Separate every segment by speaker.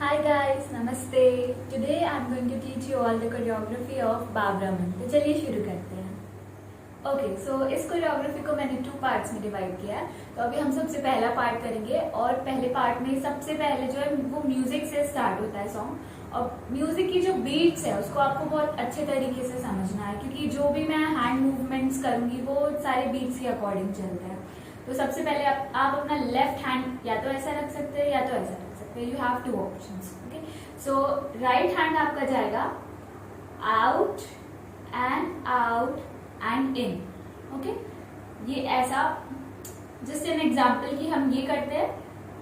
Speaker 1: Hi guys, Namaste. Today I'm going to teach you all the choreography of Babraman. तो चलिए शुरू करते हैं. ओके सो इस कोरियोग्राफी को मैंने 2 पार्ट्स में डिवाइड किया है. तो अभी हम सबसे पहला पार्ट करेंगे और पहले पार्ट में सबसे पहले जो है वो म्यूजिक से स्टार्ट होता है सॉन्ग. और म्यूजिक की जो बीट्स है उसको आपको बहुत अच्छे तरीके से समझना है क्योंकि जो भी मैं हैंड मूवमेंट्स करूंगी वो सारे बीट्स के अकॉर्डिंग चलते हैं. तो सबसे पहले आप अपना लेफ्ट हैंड या तो ऐसा रख सकते हैं या तो ऐसा रख सकते हैं. You have 2 options. Okay so right hand आपका जाएगा आउट एंड इन. ओके ये ऐसा जस्ट एन एग्जाम्पल कि हम ये करते हैं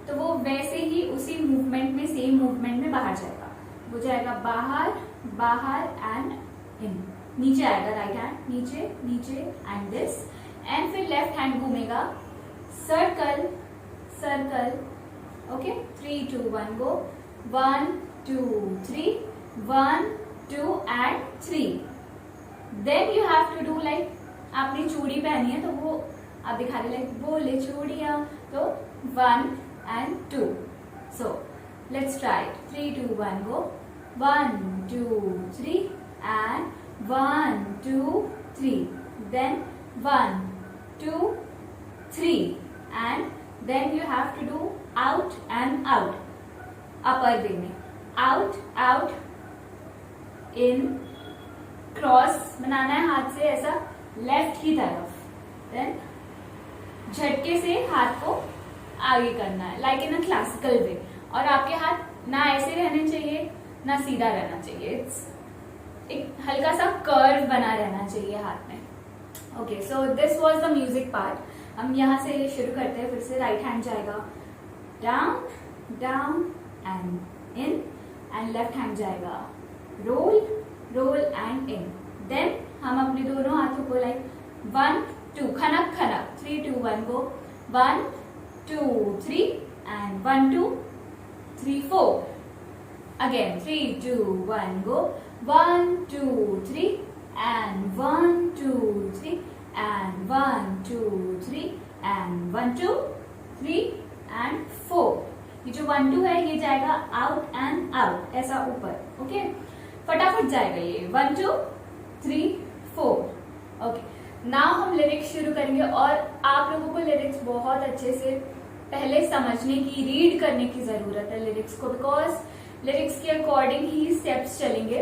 Speaker 1: तो वो वैसे ही उसी मूवमेंट में सेम मूवमेंट में बाहर जाएगा. वो जाएगा बाहर एंड इन. नीचे आएगा राइट हैंड नीचे एंड दिस. एंड फिर लेफ्ट हैंड घूमेगा circle. Okay 3 2 1 go. 1 2 3 1 2 and 3. Then you have to do like आपने चूड़ी पहनी है तो वो आप दिखा रहे लाइक बोले चूड़िया तो 1 and 2. So let's try 3 2 1 go. 1 2 3 and 1 2 3. Then 1 2 3 and then you have to do out and out. अपर वे में आउट इन. क्रॉस बनाना है हाथ से ऐसा लेफ्ट की तरफ. देन झटके से हाथ को आगे करना है लाइक इन अ क्लासिकल वे. और आपके हाथ ना ऐसे रहने चाहिए ना सीधा रहना चाहिए. इट्स एक हल्का सा कर्व बना रहना चाहिए हाथ में. Okay so this was the music part. हम यहाँ से शुरू करते हैं. फिर से राइट हैंड जाएगा down and in and left hand जाएगा रोल एंड इन. देन हम अपने दोनों हाथों को like 1 2 Khanak 3 2 1 go. 1 2 3 and 1 2 3 4. Again 3 2 1 go. 1 2 3 and 1 2 3 and 1 2 3 and 1 2 3 and 4. ये जो 1 2 है ये जाएगा आउट एंड आउट ऐसा ऊपर. ओके फटाफट जाएगा ये 1 2 3 4. ओके नाउ हम लिरिक्स शुरू करेंगे और आप लोगों को लिरिक्स बहुत अच्छे से पहले समझने की रीड करने की जरूरत है लिरिक्स को बिकॉज लिरिक्स के अकॉर्डिंग ही स्टेप्स चलेंगे.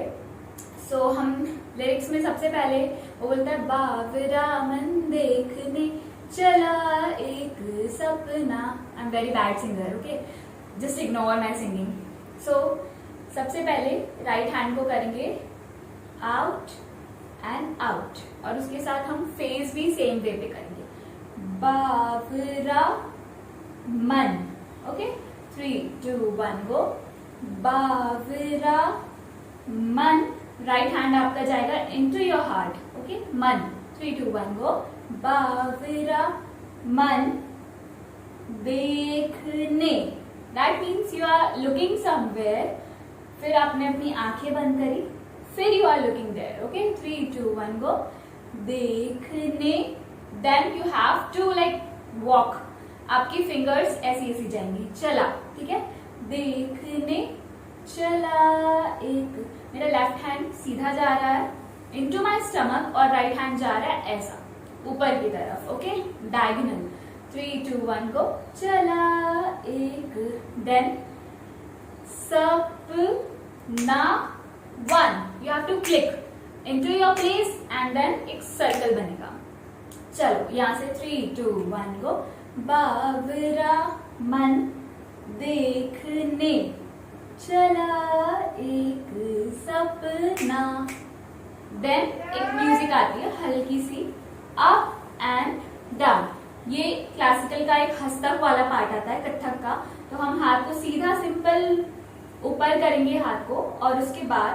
Speaker 1: सो हम लिरिक्स में सबसे पहले वो बोलता है बावरा मन देखने चला एक सपना. I am very bad singer. Okay just ignore my singing. So सबसे पहले राइट हैंड को करेंगे आउट एंड आउट और उसके साथ हम फेस भी सेम वे पे करेंगे. बावरा मन. ओके 3 2 1 गो. बावरा मन. राइट हैंड आपका जाएगा इनटू योर हार्ट. ओके मन 3 2 1 गो. बावरा मन देखने. That means you are looking somewhere. फिर आपने अपनी आंखें बंद करी फिर you are looking there. Okay 3 2 1 go. देखने. Then you have to like walk. आपकी फिंगर्स ऐसी जाएंगी. चला. ठीक है देखने चला एक. मेरा लेफ्ट हैंड सीधा जा रहा है इनटू माय स्टमक और राइट हैंड जा रहा है ऐसा ऊपर की तरफ. Okay diagonal. 3 2 1 गो. चला एक. देन सपना 1. You have to click into your place and then एक सर्कल बनेगा. चलो यहाँ से 3 2 1 गो. बावरा मन देखने चला एक सपना. देन एक म्यूजिक आती है हल्की सी अप एंड डाउन. ये क्लासिकल का एक हस्तक वाला पार्ट आता है कथक का. तो हम हाथ को सीधा सिंपल ऊपर करेंगे हाथ को और उसके बाद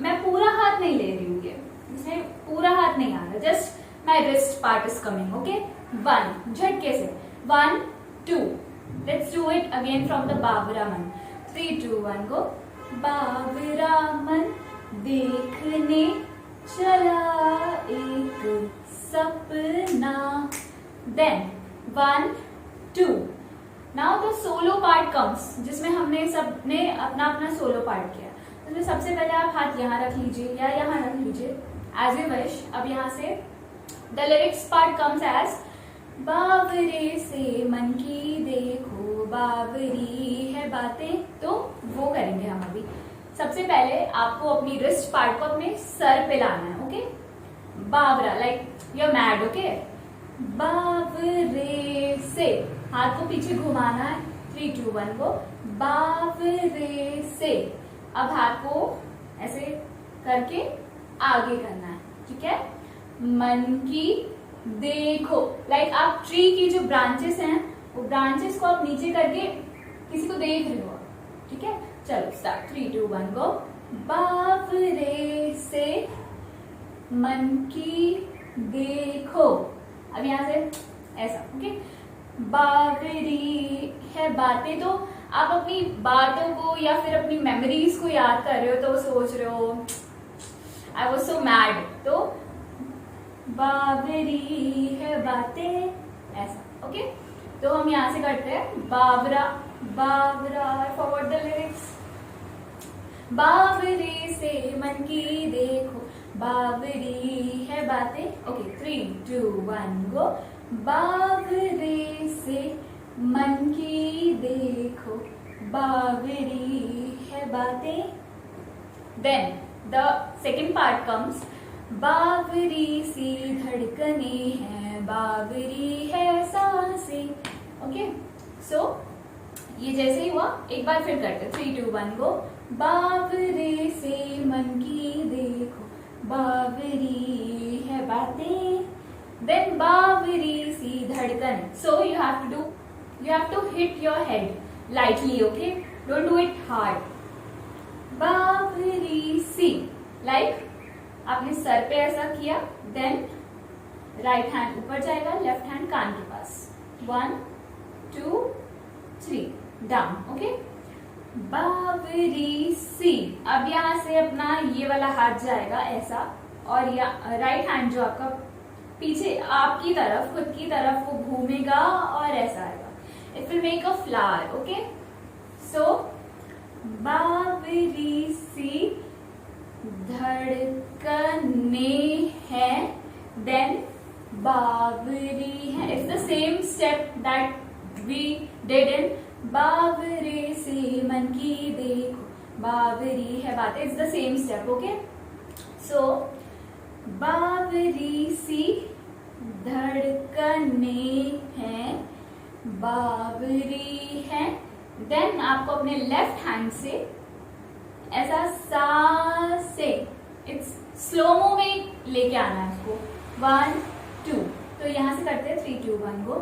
Speaker 1: मैं पूरा हाथ नहीं ले रही हूँ. ये इसमें पूरा हाथ नहीं आ रहा. Just my wrist part is coming. Okay 1 झटके से 1 2. Let's do it again from the बावरा मन. 3 2 1 गो. बावरा मन देखने चला एक सपना. Then 1 2 now the solo part comes, जिसमें हमने सबने अपना अपना सोलो पार्ट किया। तो सबसे पहले आप हाथ यहाँ रख लीजिए या यहाँ रख लीजिए, एज ए विश। अब यहाँ से the lyrics part comes as बावरे से मन की देखो बावरी है बातें। तो वो करेंगे हम अभी। सबसे पहले आपको अपनी रिस्ट पार्ट को अपने सर पे लाना है, ओके। बावरा, like you are mad, okay. बावरे से, हाथ को पीछे घुमाना है, 3 2 1 गो। बावरे से, अब हाथ को ऐसे करके आगे करना है, ठीक है। मन की देखो, लाइक आप ट्री की जो ब्रांचेस हैं वो ब्रांचेस को आप नीचे करके किसी को देख रहे हो, ठीक है। चलो स्टार्ट, 3 2 1 गो। बावरे से मन की देखो, अब यहां से ऐसा, ओके। बावरी है बातें, तो आप अपनी बातों को या फिर अपनी मेमोरीज को याद कर रहे हो, तो सोच रहे हो आई वॉज सो मैड, तो बावरी है बातें, ऐसा, ओके। तो हम यहां से करते हैं बावरा, बावरा, फॉरवर्ड द लिरिक्स। बावरे से मन की देखो बावरी है बातें, ओके। 3 2 1 गो। बावरे से मन की देखो बावरी है बातें। Then the second part comes, बावरी सी धड़कने हैं बावरी है सांसें, ओके। सो ये जैसे ही हुआ, एक बार फिर करते, 3 2 1 गो। बावरे से मन की देखो बावरी है बातें। देन बावरी सी धड़कन, सो you have to hit your head lightly, okay, don't do it hard. बावरी सी, लाइक आपने सर पे ऐसा किया, देन राइट हैंड ऊपर जाएगा, लेफ्ट हैंड कान के पास, 1 2 3 डाउन, ओके। बावरी सी, अब यहां से अपना ये वाला हाथ जाएगा ऐसा, और राइट हैंड जो आपका पीछे आपकी तरफ, खुद की तरफ वो घूमेगा और ऐसा आएगा। It will make a flower, okay. So बावरी सी धड़कने हैं, देन बावरी है, it's the same step that we did in बावरे से मन की देखो बावरी है बातें, it's the same step, okay. So बावरी सी धड़कने हैं बावरी है, देन आपको अपने लेफ्ट हैंड से ऐसा सा से, इट्स स्लोमो में लेके आना है इसको, 1 2। तो यहां से करते हैं 3 2 1 गो।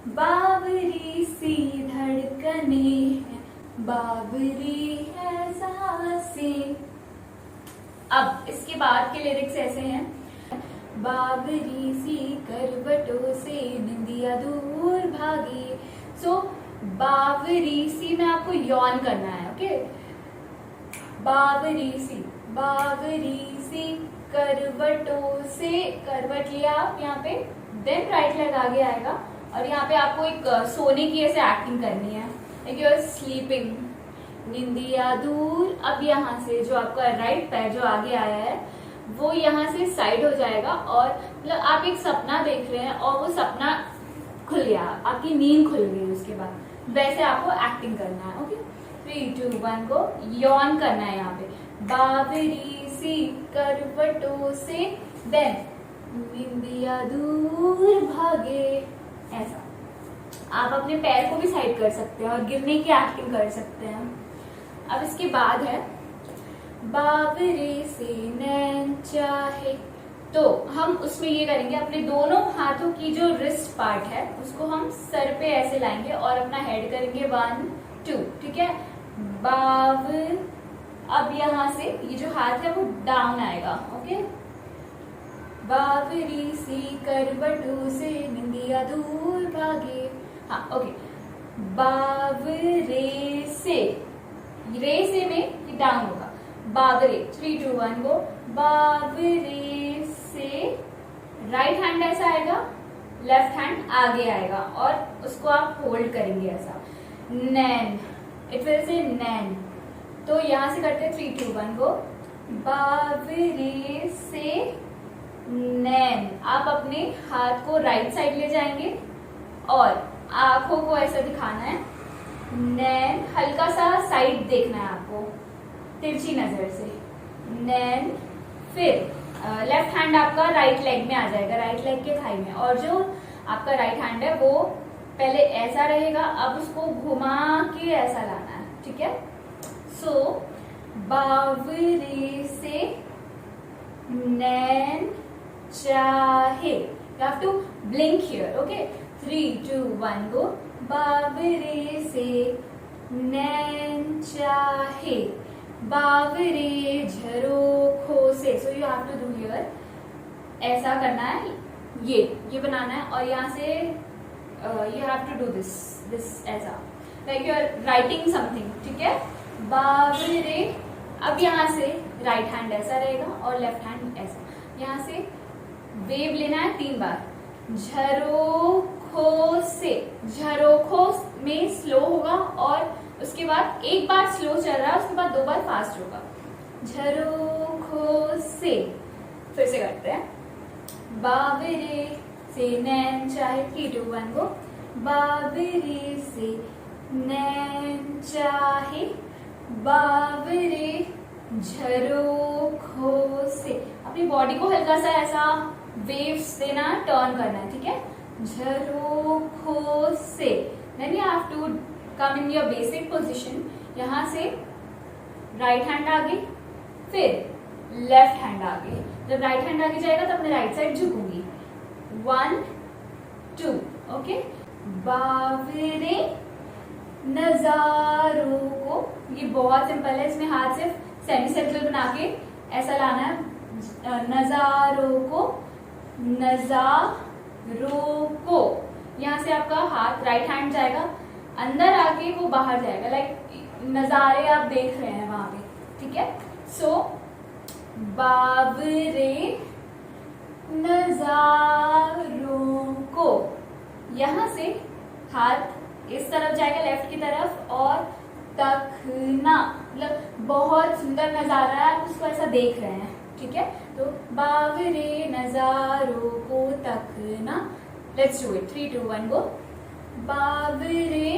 Speaker 1: बावरी सी धड़कने हैं बावरी है सांसें। अब इसके बाद के लिरिक्स ऐसे हैं, बावरी सी करवटों से निंदिया दूर भागी। सो बावरी सी में आपको यौन करना है, ओके। बावरी सी करवटों से, करवट लिया आप यहाँ पे, देन राइट लेग आगे आएगा, और यहाँ पे आपको एक सोने की ऐसे एक्टिंग करनी है, लाइक यू आर स्लीपिंग, निंदिया दूर। अब यहाँ से जो आपका राइट पैर जो आगे आया है वो यहाँ से साइड हो जाएगा, और मतलब आप एक सपना देख रहे हैं और वो सपना खुल गया, आपकी नींद खुल गई, उसके बाद वैसे आपको एक्टिंग करना है, ओके। 3 2 1 को यौन करना है यहाँ पे, बावरी सी करवटों से, देन निंदिया दूर भागे, ऐसा। आप अपने पैर को भी साइड कर सकते हैं और गिरने की एक्टिंग कर सकते हैं। अब इसके बाद है बावरे से नैन चाहे, तो हम उसमें ये करेंगे, अपने दोनों हाथों की जो रिस्ट पार्ट है उसको हम सर पे ऐसे लाएंगे और अपना हेड करेंगे 1 2, ठीक है। बाव, अब यहाँ से ये जो हाथ है वो डाउन आएगा, ओके। बावरी सी करवटों से निंदिया दूर भागे, हाँ, ओके। बावरे से, रे से में ये डाउन होगा, बावरे, 3 2 1 गो। बावरे से राइट हैंड ऐसा आएगा, लेफ्ट हैंड आगे आएगा और उसको आप होल्ड करेंगे ऐसा। नैन, इट विल से नैन। तो यहाँ से करते हैं 3 2 1 गो। बावरे से नैन। आप अपने हाथ को राइट साइड ले जाएंगे और आंखों को ऐसा दिखाना है, नैन। हल्का सा साइड देखना है आपको तिरछी नजर से, नैन। फिर लेफ्ट हैंड आपका राइट लेग में आ जाएगा, राइट लेग के थाई में, और जो आपका राइट हैंड है वो पहले ऐसा रहेगा, अब उसको घुमा के ऐसा लाना है, ठीक है। सो बावरे से नैन चाहे, you have to blink here, okay? 3 2 1 go। बावरे से नैन चाहे, बावरे झरोखों से। So you have to do here, ऐसा करना है, ये बनाना है, और यहाँ से you have to do this ऐसा, like you are writing something, ठीक है। बावरे, अब यहाँ से राइट हैंड ऐसा रहेगा और लेफ्ट हैंड ऐसा, यहाँ से वेव लेना है 3 बार। झरोखों से, झरोखों में स्लो होगा और उसके बाद एक बार स्लो चल रहा है, उसके बाद 2 बार फास्ट होगा। झरोखों से, फिर से करते हैं। बावरे से नैन चाहे, 3 2 1 गो। बावरे से नैन चाहे, बावरे झरोखों से। अपनी बॉडी को हल्का सा ऐसा वेव्स देना, टर्न करना है, ठीक है। झरोखों से, then you have to come in your basic position. यहाँ से राइट हैंड आगे, फिर लेफ्ट हैंड आगे। जब राइट हैंड आगे जाएगा तो अपने राइट साइड झुकूंगी, 1 2, ओके। बावरे नजारों को, ये बहुत सिंपल है, इसमें हाथ सिर्फ सेमी सर्कल बना के ऐसा लाना है, नजारों को, नजारों को। यहाँ से आपका हाथ राइट हैंड जाएगा, अंदर आके वो बाहर जाएगा, लाइक नजारे आप देख रहे हैं वहां पे, ठीक है। सो बावरे नजारों को, यहाँ से हाथ इस तरफ जाएगा लेफ्ट की तरफ, और तकना, मतलब बहुत सुंदर नजारा है, आप उसको ऐसा देख रहे हैं, ठीक है। तो बावरे नजारों को तकना, लेट्स डू इट, 3 2 1 गो। बावरे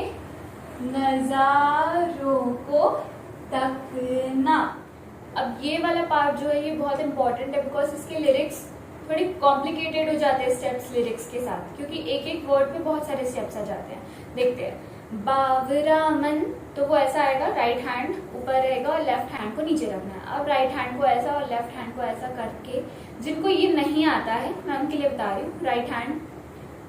Speaker 1: नजारों को तकना। अब ये वाला पार्ट जो है ये बहुत इंपॉर्टेंट है, बिकॉज इसके लिरिक्स थोड़ी कॉम्प्लिकेटेड हो जाते हैं स्टेप्स लिरिक्स के साथ, क्योंकि एक एक वर्ड पे बहुत सारे स्टेप्स आ जाते हैं। देखते हैं, बावरा मन, तो वो ऐसा आएगा, राइट हैंड ऊपर रहेगा और लेफ्ट हैंड को नीचे रखना है। अब राइट हैंड को ऐसा और लेफ्ट हैंड को ऐसा करके, जिनको ये नहीं आता है मैं उनके लिए बता रही हूँ, राइट हैंड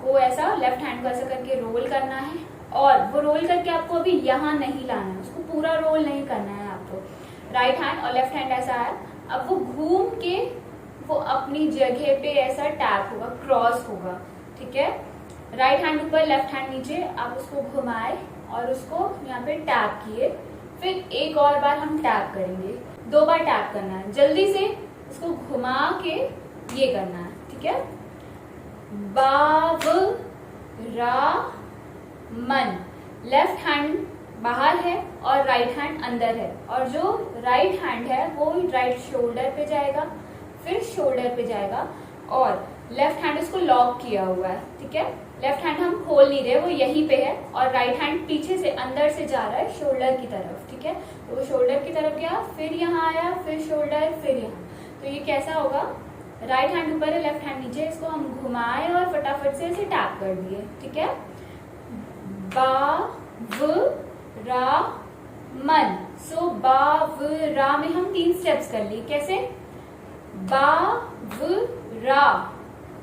Speaker 1: को ऐसा और लेफ्ट हैंड को ऐसा करके रोल करना है, और वो रोल करके आपको अभी यहाँ नहीं लाना है, उसको पूरा रोल नहीं करना है आपको। राइट हैंड और लेफ्ट हैंड ऐसा है, अब वो घूम के वो अपनी जगह पे ऐसा टैप होगा, क्रॉस होगा, ठीक है। राइट हैंड ऊपर लेफ्ट हैंड नीचे, आप उसको घुमाए और उसको यहाँ पे टैप किए, फिर एक और बार हम टैप करेंगे, 2 बार टैप करना है, जल्दी से उसको घुमा के ये करना है, ठीक है। बाव रा मन, लेफ्ट हैंड बाहर है और राइट हैंड अंदर है, और जो राइट हैंड है वो राइट शोल्डर पे जाएगा, फिर शोल्डर पे जाएगा, और लेफ्ट हैंड उसको लॉक किया हुआ है, ठीक है। लेफ्ट हैंड हम खोल नहीं रहे, वो यहीं पे है, और राइट हैंड पीछे से अंदर से जा रहा है शोल्डर की तरफ, ठीक है। तो वो शोल्डर की तरफ गया, फिर यहाँ आया, फिर शोल्डर, फिर यहाँ। तो ये कैसा होगा, राइट हैंड ऊपर है लेफ्ट हैंड नीचे, इसको हम घुमाए और फटाफट से इसे टैप कर दिए, ठीक है। बाव रा मन, सो बाव रा में हम 3 स्टेप्स कर लिए, कैसे, बाव रा,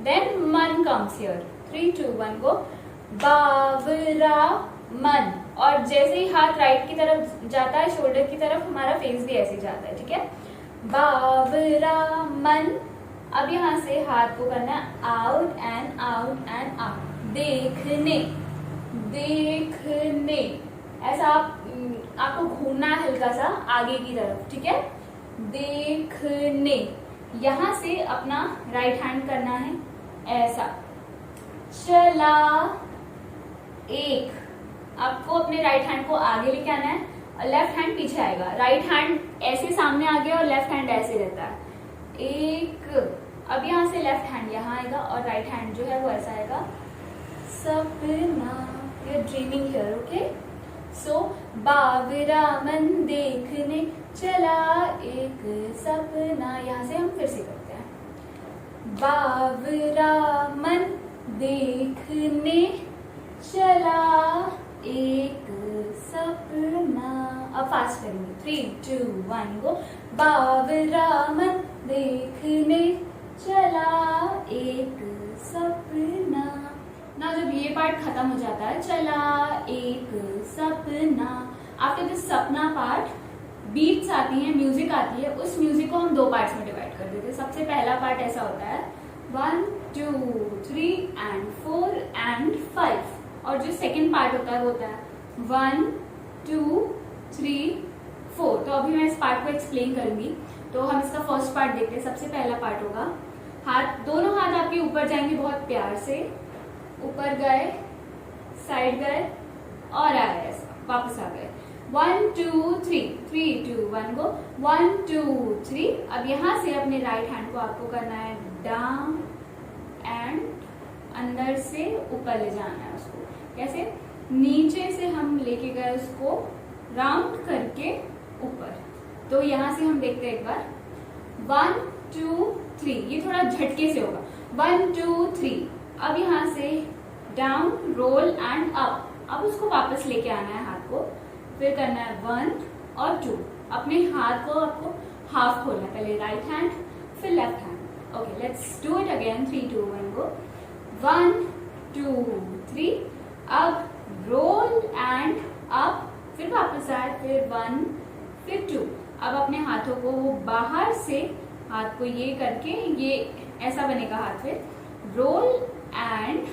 Speaker 1: देन मन कम्स हियर, 3 2 1 गो। बावरा मन, और जैसे ही हाथ राइट की तरफ जाता है शोल्डर की तरफ, हमारा फेस भी ऐसे जाता है, ठीक है। बावरा मन। अब यहाँ से हाथ को करना है out and out and out, देखने, देखने, ऐसा आपको घूमना है हल्का सा आगे की तरफ, ठीक है। देखने, यहाँ से अपना राइट हैंड करना है ऐसा, चला 1, आपको अपने राइट हैंड को आगे लेके आना है और लेफ्ट हैंड पीछे आएगा। राइट हैंड ऐसे सामने आ गया और लेफ्ट हैंड ऐसे रहता है। एक, अब यहाँ से लेफ्ट हैंड यहाँ आएगा और राइट हैंड जो है वो ऐसा आएगा। सपना, you are dreaming here, okay. So बावरा मन देखने चला एक सपना, यहाँ से हम फिर से करते हैं। बावरा मन देखने चला एक सपना। अब फास्ट करेंगे, 3, 2, 1 गो। बावरा मन देखने चला एक सपना। ना जब ये पार्ट खत्म हो जाता है, चला एक सपना, आफ्टर दिस सपना पार्ट बीट्स आती है, म्यूजिक आती है। उस म्यूजिक को हम 2 पार्ट्स में डिवाइड कर देते हैं। सबसे पहला पार्ट ऐसा होता है 1, 2, 3 and 4 and 5, और जो सेकेंड पार्ट होता है वो होता है 1, 2, 3, 4। तो अभी मैं इस पार्ट को एक्सप्लेन करूंगी। तो हम इसका फर्स्ट पार्ट देखते हैं। सबसे पहला पार्ट होगा, हाथ, दोनों हाथ आपके ऊपर जाएंगे बहुत प्यार से, ऊपर गए, साइड गए और आ गए, वापस आ गए। 1, 2, 3, 3, 2, 1 गो। 1, 2, 3। अब यहां से अपने राइट हैंड को आपको करना है डाउन एंड अंदर से ऊपर ले जाना है उसको। कैसे? नीचे से हम लेके गए उसको राउंड करके ऊपर। तो यहां से हम देखते हैं एक बार, 1, 2, 3। ये थोड़ा झटके से होगा। 1, 2, 3। अब यहाँ से डाउन, रोल एंड अप। अब उसको वापस लेके आना है हाथ को, फिर करना है 1 और 2। अपने हाथ को आपको हाफ खोलना है, पहले राइट हैंड फिर left hand. Okay, let's do it again. 3, 2, 1 go. 1, 2, 3। अब रोल एंड अप, फिर वापस आए, फिर 1 फिर 2। अब अपने हाथों को वो बाहर से, हाथ को ये करके, ये ऐसा बनेगा हाथ, फिर रोल एंड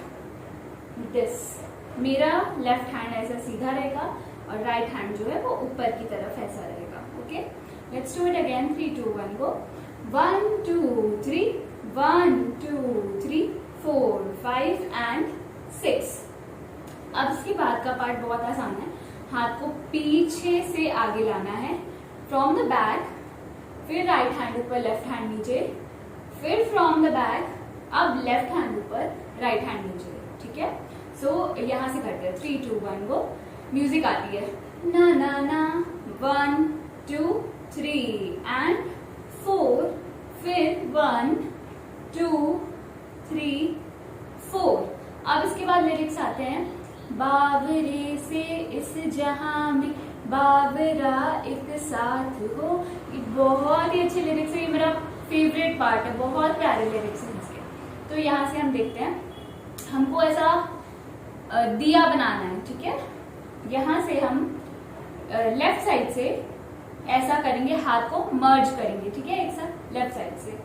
Speaker 1: दिस। मेरा लेफ्ट हैंड ऐसा सीधा रहेगा और राइट हैंड जो है वो ऊपर की तरफ ऐसा रहेगा। Okay, let's do it again. 3, 2, 1 go. 1, 2, 3। 1, 2, 3, 4, 5 and 6। अब इसके बाद का पार्ट बहुत आसान है। हाथ को पीछे से आगे लाना है, फ्रॉम द बैक, फिर राइट हैंड ऊपर, लेफ्ट हैंड नीचे, फिर फ्रॉम द बैक, अब लेफ्ट हैंड ऊपर, राइट हैंड नीचे। ठीक है? सो यहां से करते हैं। 3, 2, 1 गो। म्यूजिक आती है ना ना ना। 1, 2, 3 एंड 4, फिर 1, 2, 3, 4। अब इसके बाद लिरिक्स आते हैं, बावरे से इस जहां में बावरा एक साथ हो। ये बहुत ही अच्छे लिरिक्स है, ये मेरा फेवरेट पार्ट है, बहुत प्यारे लिरिक्स हैं इसके। तो यहाँ से हम देखते हैं, हमको ऐसा दिया बनाना है। ठीक है? यहाँ से हम लेफ्ट साइड से ऐसा करेंगे, हाथ को मर्ज करेंगे। ठीक है? एक साथ लेफ्ट साइड से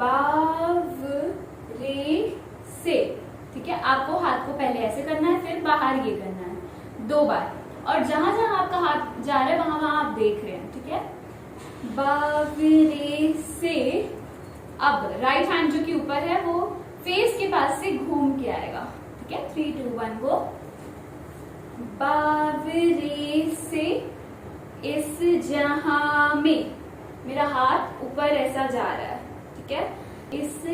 Speaker 1: बावरे से। ठीक है? आपको हाथ को पहले ऐसे करना है, फिर बाहर ये करना है 2 बार, और जहां जहां आपका हाथ जा रहा है वहां वहां आप देख रहे हैं। ठीक है? बावरे से। अब राइट हैंड जो कि ऊपर है वो फेस के पास से घूम के आएगा। ठीक है? 3, 2, 1 गो। बावरे से इस जहां में, मेरा हाथ ऊपर ऐसा जा रहा है। ठीक है? इस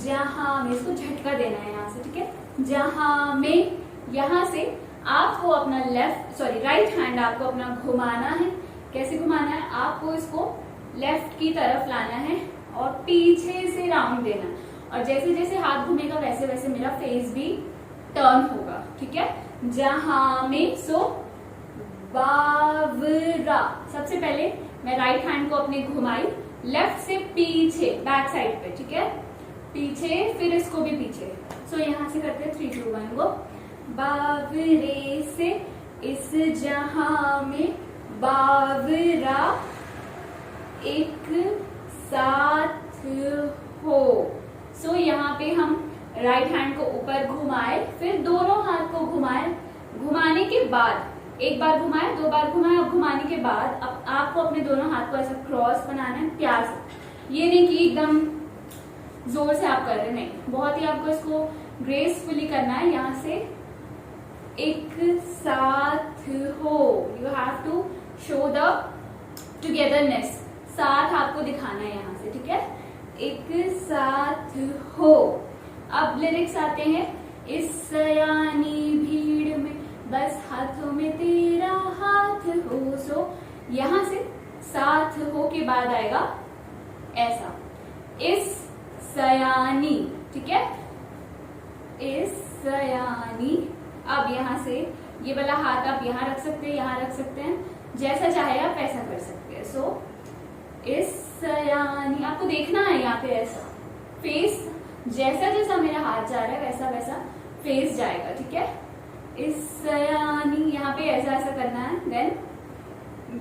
Speaker 1: जहां में, इसको झटका देना है यहाँ से। ठीक है? जहां में, यहां से आपको अपना राइट हैंड आपको अपना घुमाना है। कैसे घुमाना है? आपको इसको लेफ्ट की तरफ लाना है और पीछे से राउंड देना है, और जैसे जैसे हाथ घूमेगा वैसे वैसे मेरा फेस भी टर्न होगा। ठीक है? जहां में। सो बावरा, सबसे पहले मैं राइट हैंड को अपने घुमाई लेफ्ट से पीछे, बैक साइड पे। ठीक है? पीछे, फिर इसको भी पीछे। सो यहां से करते हैं 3, 2, 1 गो। बावरे से इस जहां में बावरा एक साथ हो। सो यहाँ पे हम राइट हैंड को ऊपर घुमाए, फिर दोनों हाथ को घुमाए। घुमाने के बाद एक बार घुमाए, 2 बार घुमाए। अब घुमाने के बाद अब आपको अपने दोनों हाथ को ऐसा क्रॉस बनाना है प्यार से। ये नहीं कि एकदम जोर से आप कर रहे, नहीं, बहुत ही आपको इसको ग्रेसफुली करना है। यहाँ से एक साथ हो, you have to show the togetherness, साथ आपको दिखाना है यहाँ से, ठीक है। एक साथ हो। अब लिरिक्स आते हैं, इस सयानी भीड़ में बस हाथों में तेरा हाथ हो। सो यहाँ से साथ हो के बाद आएगा ऐसा, इस सयानी, ठीक है, इस सयानी। अब यहाँ से ये वाला हाथ आप यहाँ रख सकते हैं, यहाँ रख सकते हैं, जैसा चाहे आप ऐसा कर सकते हैं। सो इस सयानी, आपको देखना है यहाँ पे ऐसा फेस, जैसा जैसा मेरा हाथ जा रहा है वैसा वैसा फेस जाएगा, ठीक है। इस सयानी, यहाँ पे ऐसा ऐसा करना है। देन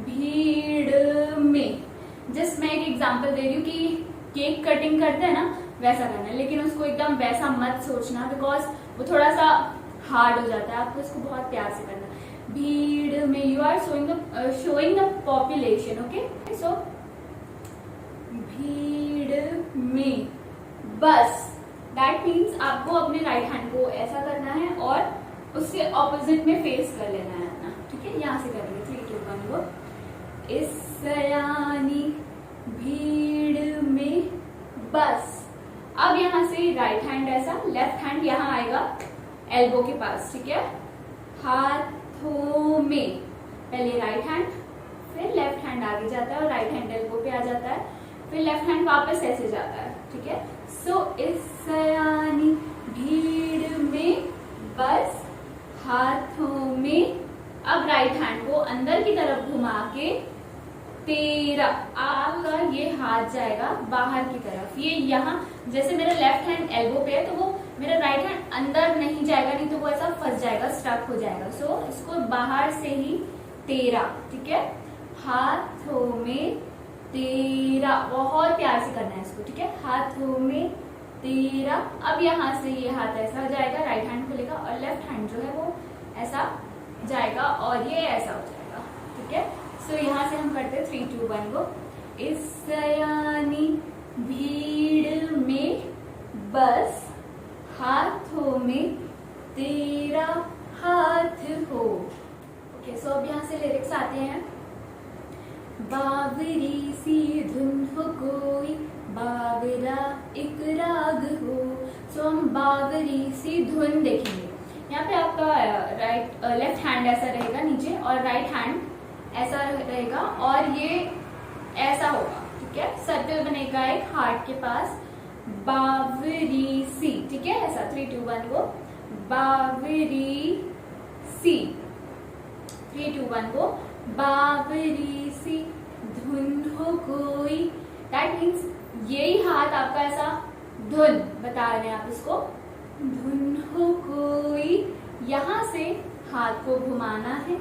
Speaker 1: भीड़ में, जस्ट मैं एक एग्जांपल दे रही हूँ कि केक कटिंग करते हैं ना वैसा करना है, लेकिन उसको एकदम वैसा मत सोचना, बिकॉज वो थोड़ा सा हार्ड हो जाता है। आपको इसको बहुत प्यार से करना है। भीड़ में you are showing the population, okay. So भीड़ में बस, दैट मीन्स आपको अपने राइट हैंड को ऐसा करना है और उसके ऑपोजिट में फेस कर लेना है अपना, ठीक है। यहाँ से करेंगे 3 2 1 गो। इस सयानी भीड़ में बस। अब यहाँ से राइट हैंड ऐसा, लेफ्ट हैंड यहाँ आएगा एल्बो के पास, ठीक है। हाथों में, पहले राइट हैंड, फिर लेफ्ट हैंड आगे जाता है और राइट हैंड एल्बो पे आ जाता है, फिर लेफ्ट हैंड वापस ऐसे जाता है, ठीक है। सो इस सयानी भीड़ में बस हाथों में। अब राइट हैंड को अंदर की तरफ घुमा के तेरा, आपका ये हाथ जाएगा बाहर की तरफ। ये यहाँ जैसे मेरा लेफ्ट हैंड एल्बो पे है तो वो मेरा राइट हैंड अंदर नहीं जाएगा, नहीं तो वो ऐसा फंस जाएगा, स्टक हो जाएगा। सो इसको बाहर से ही तेरा, ठीक है। हाथों में तेरा, बहुत प्यार से करना है इसको, ठीक है। हाथों में तेरा। अब यहाँ से ये हाथ ऐसा हो जाएगा, राइट हैंड खुलेगा और लेफ्ट हैंड जो है वो ऐसा जाएगा और ये ऐसा हो जाएगा, ठीक है। सो यहाँ से हम करते हैं 3 2 1 गो। इस सयानी भीड़ में बस हाथों में तेरा हाथ हो। ओके, सो अब यहाँ से लिरिक्स आते हैं। बावरी सी धुन हो कोई, बावरा एक राग हो। सो हम बावरी सी धुन देखेंगे। यहाँ पे आपका लेफ्ट हैंड ऐसा रहेगा नीचे और राइट हैंड ऐसा रहेगा और ये ऐसा होगा, ठीक है। सर्कल बनेगा एक हार्ट के पास, बावरी सी, ठीक है। ऐसा 3 2 1 गो। बावरी सी, 3 2 1 गो। बावरी सी धुन हो कोई, दैट मीन्स यही हाथ आपका ऐसा धुन बता रहे हैं आप इसको, धुन हो कोई। यहाँ से हाथ को घुमाना है,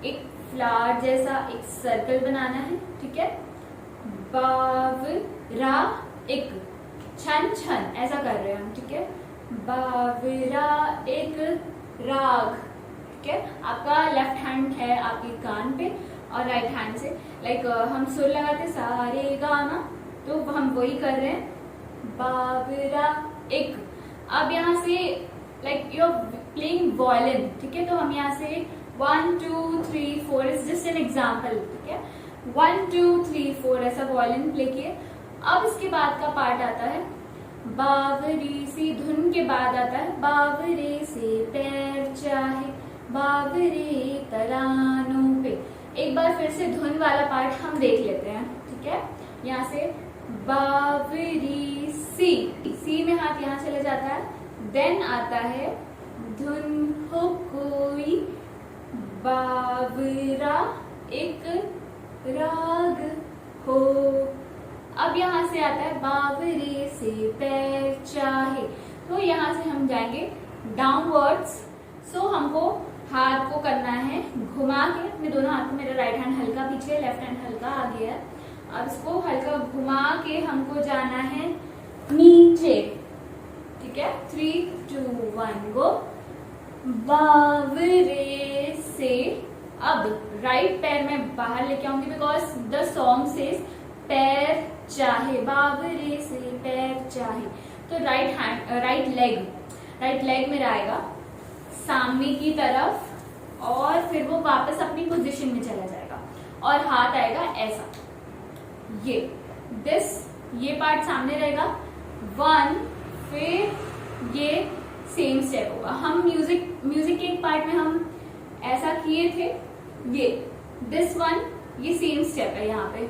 Speaker 1: एक फ्लावर जैसा एक सर्कल बनाना है, ठीक है। बावरा एक, छन छन ऐसा कर रहे हैं हम, ठीक है। बावरा एक राग, ठीक है। आपका लेफ्ट हैंड है आपके कान पे और राइट हैंड से लाइक हम सुर लगाते सारे गाना, तो हम वही कर रहे हैं। बावरा एक। अब यहाँ से like you are playing violin, ठीक है। तो हम यहाँ से 1 2 3 4 इज जस्ट एन एग्जाम्पल, ठीक है। 1 2 3 4 ऐसा वायलिन प्ले किए। अब इसके बाद का पार्ट आता है बावरी सी धुन के बाद आता है बावरे से पैर चाहे, बावरे तरानों पे। एक बार फिर से धुन वाला पार्ट हम देख लेते हैं, ठीक है। यहाँ से बावरी सी, सी में हाथ यहाँ चले जाता है। देन आता है धुन हो कोई, बावरा एक राग हो। अब यहाँ से आता है बावरे से पैर चाहे, तो यहाँ से हम जाएंगे डाउनवर्ड्स। सो हमको हाथ को करना है घुमा के, अपने दोनों हाथ को, मेरा राइट हैंड हल्का पीछे, लेफ्ट हैंड हल्का आगे है। अब इसको हल्का घुमा के हमको जाना है नीचे, ठीक है। 3 2 1 गो। बावरे से, अब राइट पैर में बाहर लेके आऊंगी बिकॉज द सॉन्ग सेज पैर चाहे, बावरे से पैर चाहे। तो राइट हैंड, राइट लेग मेरा आएगा सामने की तरफ, और फिर वो वापस अपनी पोजीशन में चला जाएगा और हाथ आएगा ऐसा, ये पार्ट सामने रहेगा 1, फिर ये सेम स्टेप होगा। हम म्यूजिक के एक पार्ट में हम ऐसा किए थे, ये दिस वन, ये सेम स्टेप है यहाँ पे,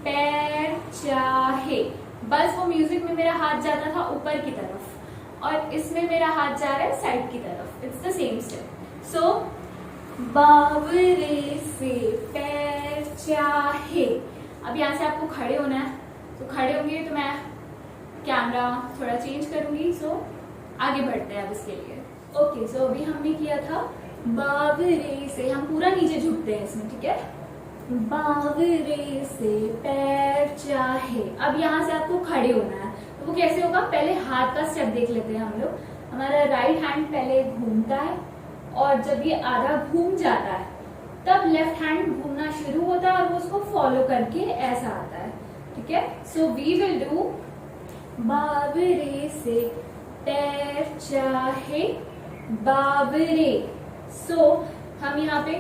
Speaker 1: पैर चाहे, बस वो म्यूजिक में मेरा हाथ जाता था ऊपर की तरफ और इसमें मेरा हाथ जा रहा है साइड की तरफ, इट्स द सेम स्टेप। सो बावरे से पैर चाहे। अब यहाँ से आपको खड़े होना है, तो खड़े होंगे तो मैं कैमरा थोड़ा चेंज करूंगी, सो आगे बढ़ते हैं अब इसके लिए। ओके, सो अभी हमने किया था बावरे से, हम पूरा नीचे झुकते हैं इसमें, ठीक है, बावरे से पैर चाहे। अब यहाँ से आपको खड़े होना है, तो वो कैसे होगा, पहले हाथ का स्टेप देख लेते हैं हम लोग। हमारा राइट हैंड पहले घूमता है और जब ये आधा घूम जाता है तब लेफ्ट हैंड घूमना शुरू होता है और वो उसको फॉलो करके ऐसा आता है, ठीक है। सो वी विल डू बावरे से पैर चाहे, बावरे। सो हम यहाँ पे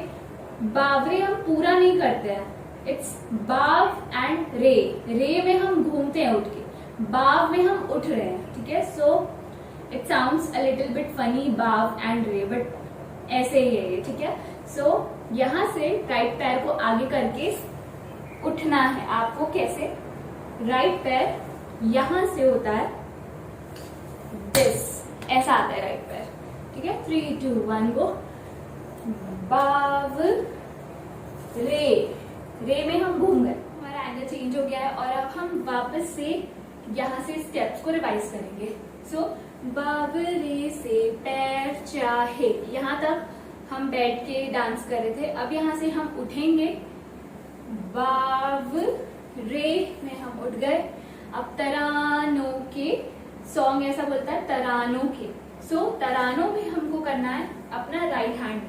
Speaker 1: बावरे हम पूरा नहीं करते हैं, इट्स बाव एंड रे। रे में हम घूमते हैं उठ के, बाव में हम उठ रहे हैं, ठीक है। So it sounds a little bit funny, बाव एंड रे, बट ऐसे ही है ये, ठीक है। सो यहाँ से राइट पैर को आगे करके उठना है आपको। कैसे, राइट पैर यहाँ से होता है दिस, ऐसा आता है राइट पैर, ठीक है। 3, 2, 1 गो। बाव रे, रे में हम घूम गए, हमारा एंगल चेंज हो गया है और अब हम वापस से यहाँ से स्टेप्स को रिवाइज करेंगे। सो बावरे से पैर चाहे, यहाँ तक हम बैठ के डांस कर रहे थे। अब यहाँ से हम उठेंगे, बाव रे में हम उठ गए। अब तरानों के, सॉन्ग ऐसा बोलता है तरानों के। सो तरानों में हमको करना है अपना राइट हैंड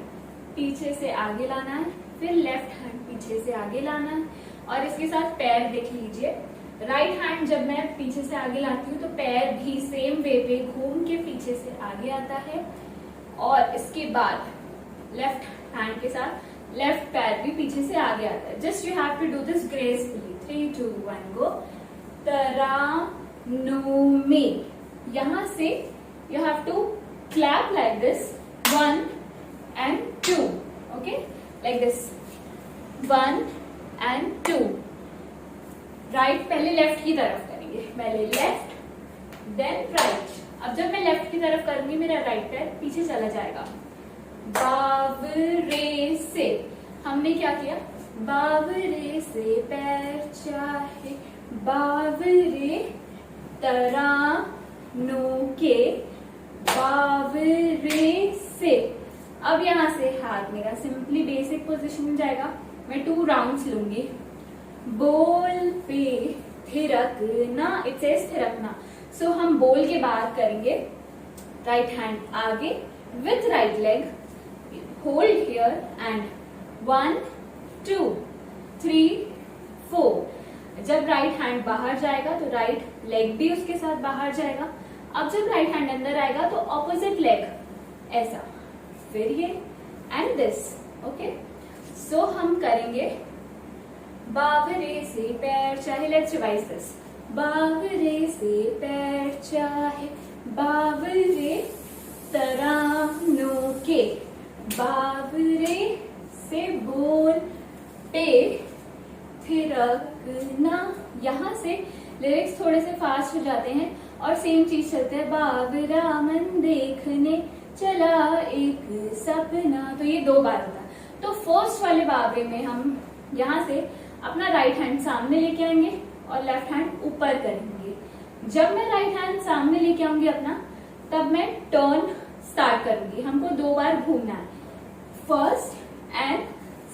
Speaker 1: पीछे से आगे लाना है, फिर लेफ्ट हैंड पीछे से आगे लाना है, और इसके साथ पैर देख लीजिए। राइट हैंड जब मैं पीछे से आगे लाती हूँ तो पैर भी सेम वे पे घूम के पीछे से आगे आता है, और इसके बाद लेफ्ट हैंड के साथ लेफ्ट पैर भी पीछे से आगे आता है। Just you have to do this gracefully. 3, 2, 1 go. तरानों में, यहाँ से you have to clap like this, 1 and 2, okay, like this, 1 and 2। Right पहले लेफ्ट की तरफ करेंगे, पहले लेफ्ट देन राइट। अब जब मैं लेफ्ट की तरफ करूंगी मेरा राइट पैर पीछे चला जाएगा। बावरे से, हमने क्या किया, बावरे से पैर चाहे, बावरे तरानों के, बावरे से। अब यहाँ से हाथ मेरा सिंपली बेसिक पोजीशन में जाएगा। मैं 2 राउंड्स लूंगी। बोल पे थिरकना, इट सेज थिरकना। सो हम बोल के बाहर करेंगे, राइट हैंड आगे with right leg, hold here and 1, 2, 3, 4। जब राइट हैंड बाहर जाएगा तो राइट लेग भी उसके साथ बाहर जाएगा। अब जब राइट हैंड अंदर आएगा तो ऑपोजिट लेग ऐसा, फिर ये एंड दिस, ओके। सो हम करेंगे बावरे से पैर चाहे, लेट्स रिवाइज दिस। बावरे से पैर चाहे, बावरे तरानों के, बावरे से बोल पे थिरकना। यहाँ से लिरिक्स थोड़े से फास्ट हो जाते हैं और सेम चीज चलते हैं। बावरा मन देखने चला एक सपना, तो ये 2 बार होता है। तो फर्स्ट वाले बावरे में हम यहाँ से अपना राइट हैंड सामने लेके आएंगे और लेफ्ट हैंड ऊपर करेंगे। जब मैं राइट हैंड सामने लेके आऊंगी अपना, तब मैं टर्न स्टार्ट करूंगी। हमको 2 बार घूमना है, फर्स्ट एंड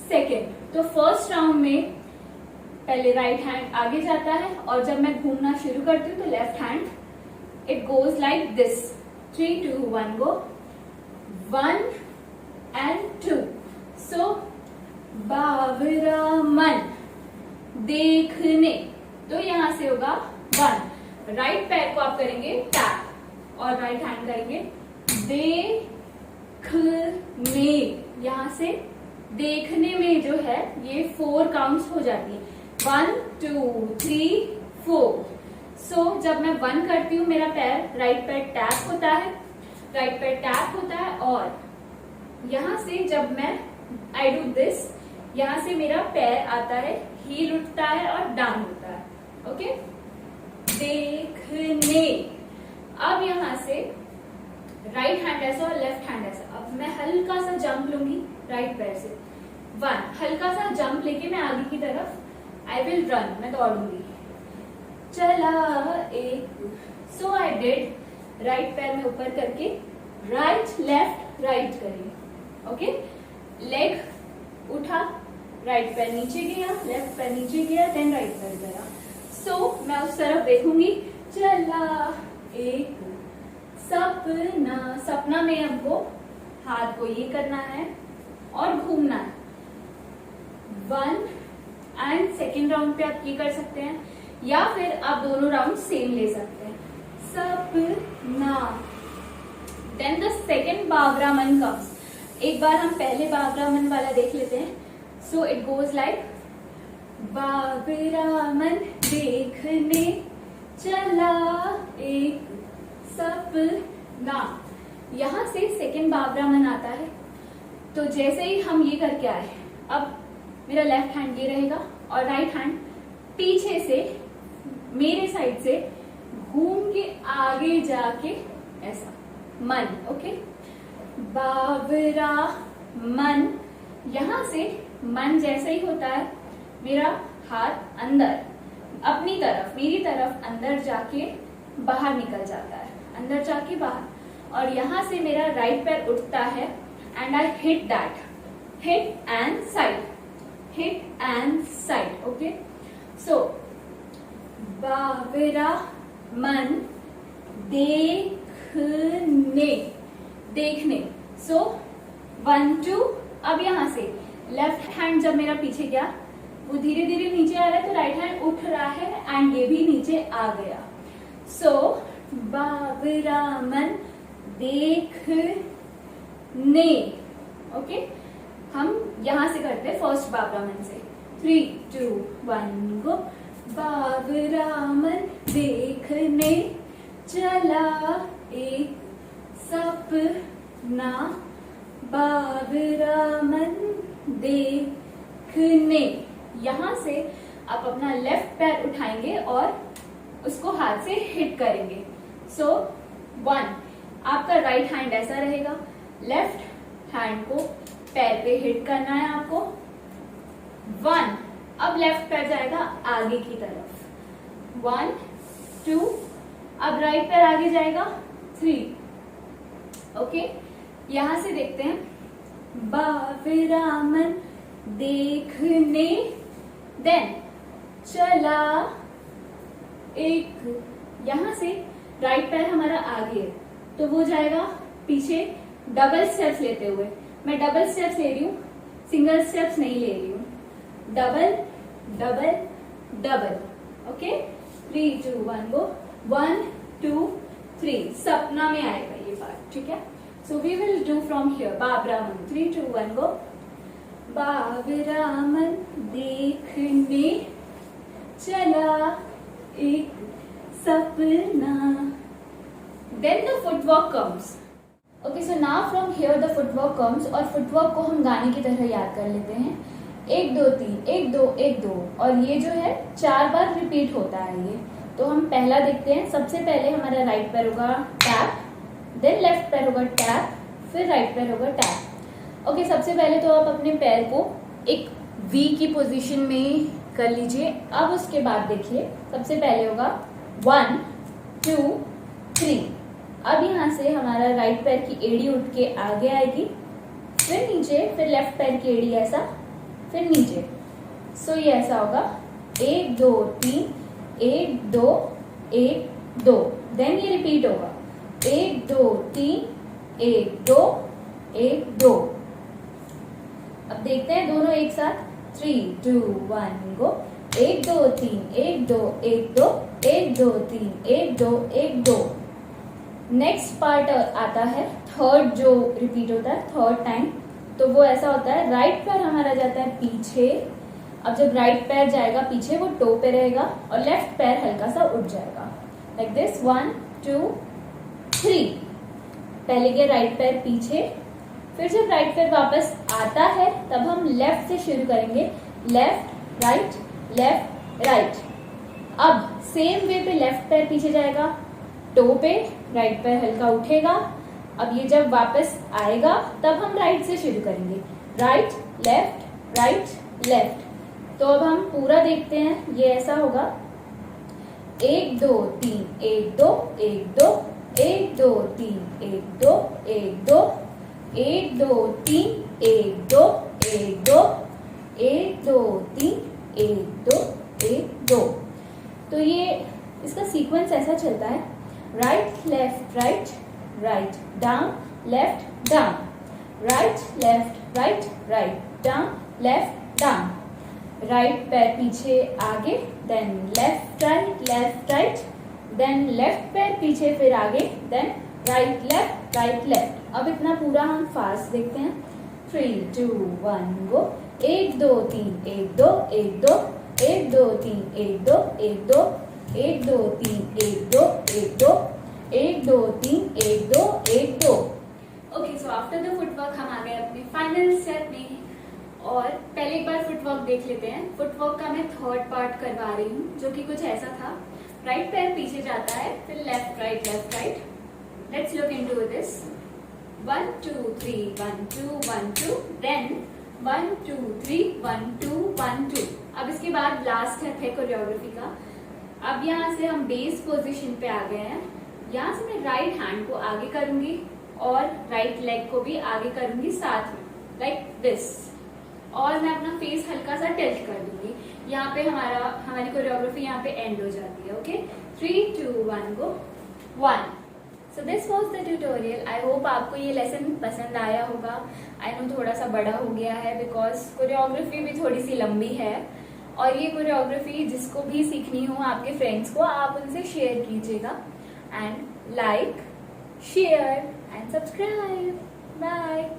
Speaker 1: सेकेंड। तो फर्स्ट राउंड में पहले राइट हैंड आगे जाता है और जब मैं घूमना शुरू करती हूँ तो left hand it goes like this. 3, 2, 1 go. 1 and 2। सो बावरा मन देखने, तो यहां से होगा 1। राइट पैर को आप करेंगे टैप और राइट हैंड करेंगे यहाँ से देखने में जो है ये 4 काउंट्स हो जाती है, 1 2 3 4। सो जब मैं 1 करती हूँ मेरा पैर, राइट पैर टैप होता है, राइट पैर टैप होता है, और यहाँ से जब मैं आई डू दिस, यहाँ से मेरा पैर आता है, हील उठता है और डाउन होता है। ओके, देखने। अब यहाँ से राइट हैंड ऐसा और लेफ्ट हैंड ऐसा। अब मैं हल्का सा जंप लूंगी राइट पैर से, 1 हल्का सा जंप लेके मैं आगे की तरफ आई विल रन, मैं दौड़ूंगी, चला एक। सो आई डिड, राइट पैर में ऊपर करके राइट लेफ्ट राइट करिए। ओके, लेग उठा, राइट पैर नीचे गया, लेफ्ट पैर नीचे गया, देन राइट पैर गया। सो मैं उस तरफ देखूंगी, चला एक सपना। सपना में हमको हाथ को ये करना है और घूमना है। 1 एंड सेकेंड राउंड पे आप ये कर सकते हैं, या फिर आप दोनों राउंड सेम ले सकते हैं, सपना। देन द सेकेंड बाबरा मन कम्स। एक बार हम पहले बाबरा मन वाला देख लेते हैं। सो इट गोज लाइक, बाबरा मन देखने चला एक सपना। यहाँ से सेकेंड बाबरा मन आता है। तो जैसे ही हम ये करके आए, अब मेरा लेफ्ट हैंड ये रहेगा और राइट हैंड पीछे से मेरे साइड से घूम के आगे जाके ऐसा, मन। ओके, बाबरा मन। यहाँ से मन जैसे ही होता है, मेरा हाथ अंदर अपनी तरफ, मेरी तरफ अंदर जाके बाहर निकल जाता है, अंदर जाके बाहर, और यहाँ से मेरा राइट पैर उठता है and I hit that, hit and side, hit and side. Okay, so बाबरा मन देखने, देखने। सो 1 2। अब यहाँ से लेफ्ट हैंड जब मेरा पीछे गया, वो धीरे धीरे नीचे आ रहा है, तो राइट हैंड उठ रहा है एंड ये भी नीचे आ गया। सो बाबरा मन देखने। ओके, हम यहाँ से करते हैं फर्स्ट बाबरा मन से, 3 2 1 गो। बाबरा मन देखने चला एक सपना, बाबरा मन देखने। यहाँ से आप अपना लेफ्ट पैर उठाएंगे और उसको हाथ से हिट करेंगे। सो 1, आपका राइट हैंड ऐसा रहेगा, लेफ्ट हैंड को पैर पे हिट करना है आपको। 1, अब लेफ्ट पैर जाएगा आगे की तरफ, 1 2। अब राइट पैर आगे जाएगा, 3। ओके, यहां से देखते हैं, बाबरा मन देखने, देन चला एक। यहां से राइट पैर हमारा आगे है, तो वो जाएगा पीछे डबल स्टेप्स लेते हुए। मैं डबल स्टेप्स ले रही हूँ, सिंगल स्टेप्स नहीं ले रही हूँ। Double double double. Okay, 3 2 1 go. 1 2 3। सपना में आएगा ये पार्ट, ठीक है। So we will do from here, बाबरा मन। 3 2 1 गो। बाबरा मन देखने चला एक सपना। Then the footwork comes. Okay, so now from here the footwork comes, और footwork को हम गाने की तरह याद कर लेते हैं। 1 2 3 1 2 1 2, और ये जो है 4 बार रिपीट होता है ये। तो हम पहला देखते हैं। सबसे पहले हमारा राइट पैर होगा टैप, देन लेफ्ट पैर होगा टैप, फिर राइट पैर होगा टैप। ओके, सबसे पहले तो आप अपने पैर को एक वी की पोजीशन में कर लीजिए। अब उसके बाद देखिए, सबसे पहले होगा 1 2 3। अब यहाँ से हमारा राइट पैर की एड़ी उठ के आगे आएगी, फिर नीचे, फिर लेफ्ट पैर की एड़ी ऐसा, फिर नीचे। सो ये ऐसा होगा 1 2 3 1 2 1 2। देन ये रिपीट होगा 1 2 3 1 2 1 2। अब देखते हैं दोनों एक साथ, 3 2 1 गो। 1 2 3 1 2 1 2 1 2 3 1 2 1 2। नेक्स्ट पार्ट आता है थर्ड, जो रिपीट होता है थर्ड टाइम, तो वो ऐसा होता है राइट पैर हमारा जाता है पीछे। अब जब राइट पैर जाएगा पीछे वो टो पे रहेगा और लेफ्ट पैर हल्का सा उठ जाएगा लाइक दिस, 1 2 3। पहले गया राइट पैर पीछे, फिर जब राइट पैर वापस आता है तब हम लेफ्ट से शुरू करेंगे, लेफ्ट राइट। अब सेम वे पे लेफ्ट पैर पीछे जाएगा, टो पे, राइट पैर हल्का उठेगा। अब ये जब वापस आएगा तब हम राइट से शुरू करेंगे, राइट लेफ्ट। तो अब हम पूरा देखते हैं, ये ऐसा होगा 1 2 3 1 2 1 2 1 2 3 1 2 1 2 1 2 3 1 2 1 2 1 2 3 1 2 1 2। तो ये इसका सीक्वेंस ऐसा चलता है, right left right down left down, right left right down left down, right पैर पीछे आगे, then left right, then left पैर पीछे फिर आगे, देन राइट लेफ्ट। अब इतना पूरा हम फास्ट देखते हैं, 3 2 1 go, 1 2 3 1 2 1 2 1 2 3 1 2 1 2 1 2 3 1 2 1 2 1 2 3 1 2 1 2। Okay, so after the footwork हम आ गए अपने फाइनल स्टेप में, और पहले एक बार फुटवर्क देख लेते हैं। फुटवर्क का मैं थर्ड पार्ट करवा रही हूँ, जो कि कुछ ऐसा था, राइट पैर पीछे जाता है, फिर left right. Let's look into this, 1 2 3 1 2 1 2, then 1 2 3 1 2 1 2। अब इसके बाद लास्ट है कोरियोग्राफी का। अब यहाँ से हम बेस पोजीशन पे आ गए हैं, यहाँ से मैं राइट हैंड को आगे करूंगी और राइट लेग को भी आगे करूंगी साथ में, लाइक दिस, और मैं अपना फेस हल्का सा टिल्ट कर दूंगी। यहाँ पे हमारी कोरियोग्राफी यहाँ पे एंड हो जाती है। Okay, 3 2 1 go, 1। So this was the tutorial. I hope आपको ये लेसन पसंद आया होगा। आई नो थोड़ा सा बड़ा हो गया है बिकॉज कोरियोग्राफी भी थोड़ी सी लंबी है, और ये कोरियोग्राफी जिसको भी सीखनी हो आपके फ्रेंड्स को, आप उनसे शेयर कीजिएगा, and like share and subscribe. Bye.